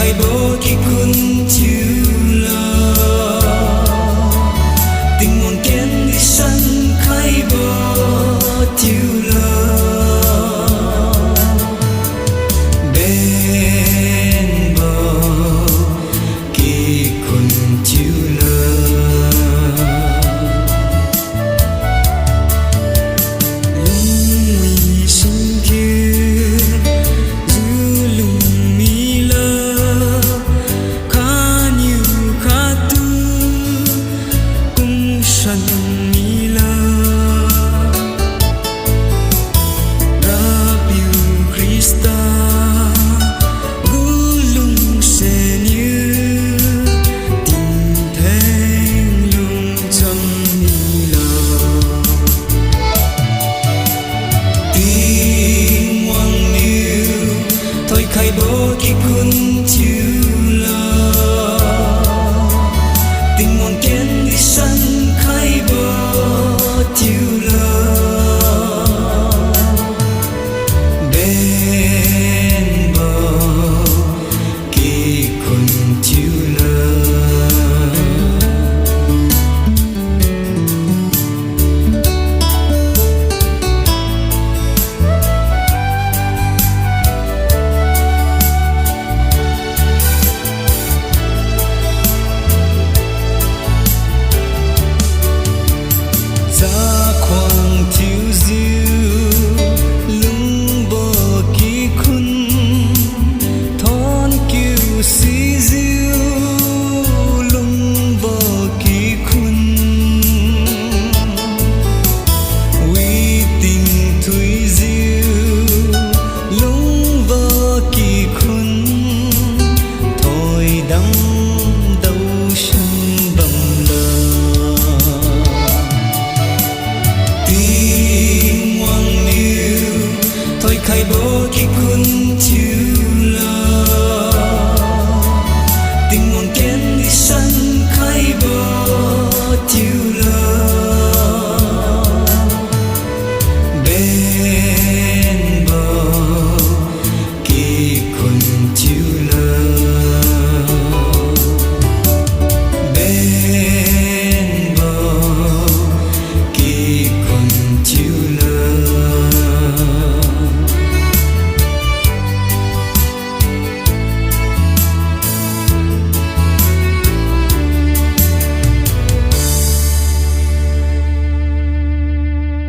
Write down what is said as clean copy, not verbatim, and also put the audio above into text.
khai bố khi kun chiu lo tình nguồn kiến đi sân khai bố chiu lo bên bờ khi kun chiu lo lung mi sinh kia dư lung mi lơ khá nhiều khá tư cung sân mi lơ Rabiu Krista gu lung se như tình thang lung chân mi lơ tình hoàng niu thôi khai bố khi kun chiu lo tình nguồn kiến đi sân khai bố chiu lo bên bờ khi kun chiu lo ra khoang thiếu diêu lung bờ kỳ khun thon kiều si diêu lung bờ kỳ khun uy tình thủy diêu lung bờ kỳ khun thôi đắng đâu sân bầm lờ tình hoàng niu thôi khai bố khi kun chiu